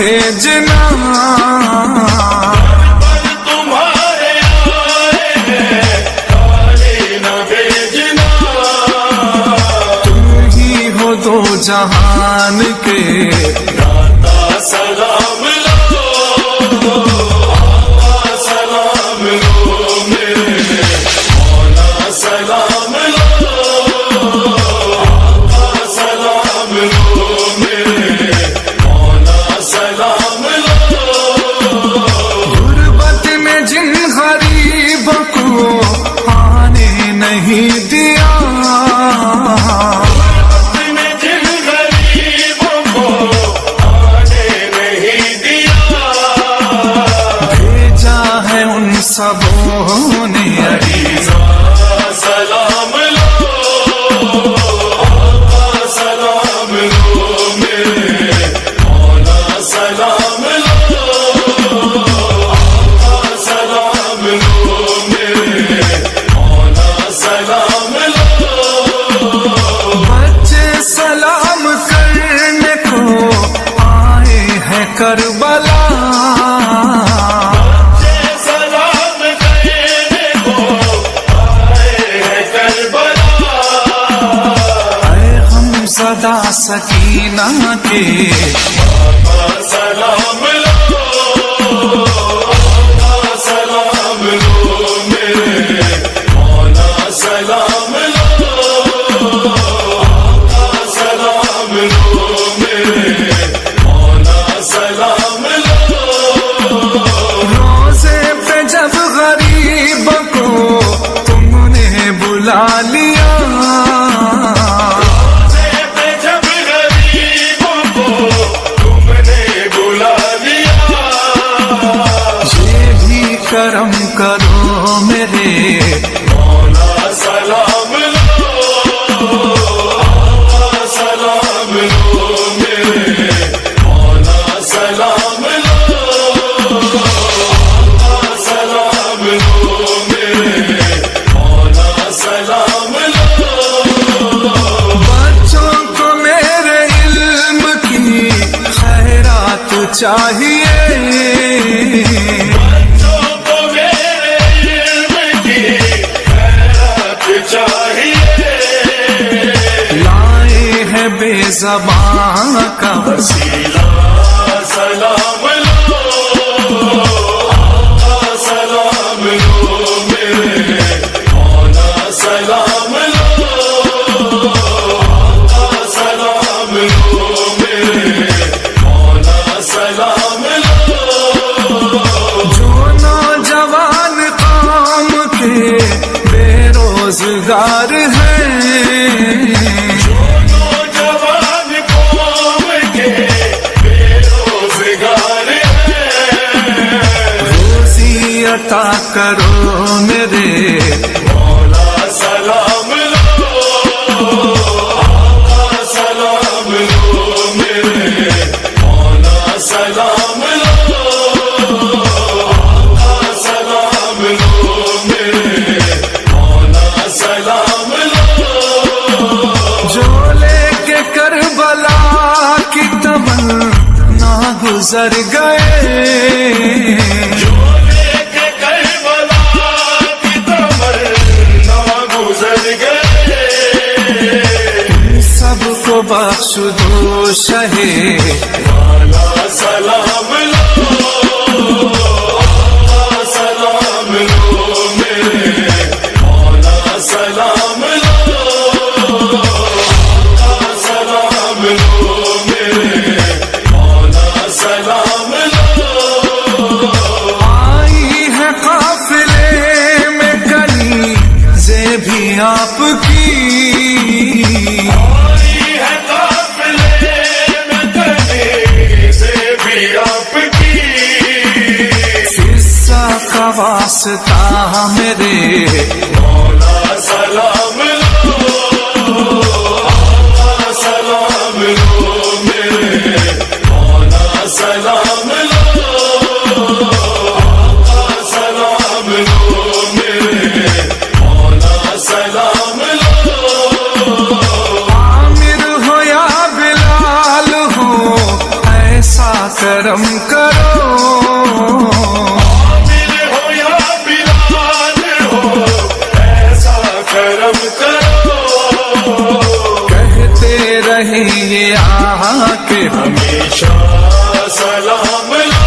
بھیجنا، تمہارے آئے ہیں خالی نہ بھیجنا، تم ہی ہو دو جہان کے داتا سلام لو، آقا سلام لو، میرے مولا سلام لو، آقا سلام لو، میرے مولا سلام لو، غربت میں جن غریبوں کو آنے نہیں دیا، میں جن غریبوں کو آنے نہیں دیا، بھیجا ہے ان سبوں نے عزیزا سلام لو، آقا سلام لو، میرے مولا سلام لو، آقا سلام لو، میرے مولا سلام لو، بچے سلام کرنے کو آئے ہیں کربلا، سلام کرنے کو آئے ہیں کربلا، اے ہم صدا سکینہ کے آقا سلام لو، آقا سلام لو، میرے مولا سلام لو، آقا سلام لو، میرے مولا سلام لو، روزے پہ جب غریب کو تم نے بلا لیا، پہ جب غریبوں کو تم نے بلا لیا، یہ بھی کرم کرو میرے مولا سلام لو، آقا سلام لو، میرے مولا سلام لو، آقا سلام لو، میرے مولا سلام لو، بچوں کو میرے علم کی خیرات چاہیے، بچوں کو میرے علم کی خیرات چاہیے، لائے ہیں بے زبان کا وسیلہ سلام لو، آقا سلام لو، میرے مولا سلام لو، آقا سلام لو، میرے مولا سلام لو، جو نوجوان قوم کے بے روزگار ہیں، نوجوان قوم کے بے روزگار ہیں، روزی عطا کرو میرے مولا سلام لو، آقا سلام لو، میرے مولا سلام لو، آقا سلام لو، میرے مولا سلام لو، جو لے کے کربلا کی تمنا گزر گئے، جو لے کے کربلا کی تمنا گزر گئے، سب کو بخش دو شہے مولا سلام لو، آقا سلام لو، میرے مولا سلام لو، آقا سلام لو، میرے مولا سلام لو، آئی ہے قافلے میں کلی سے بھی آپ کی، آئی ہے قافلے میں کلی سے بھی آپ کی، قصہ کا واسطہ میرے مولا سلام لو، آقا سلام لو، میرے مولا سلام لو، آقا سلام لو، میرے مولا سلام لو، عامر ہو یا بلال ہو ایسا کرم کرو. عامر ہو یا بلال ہو ایسا کرم کرو. کہتے رہیں یہ آ کے ہمیشہ سلام لاؤ.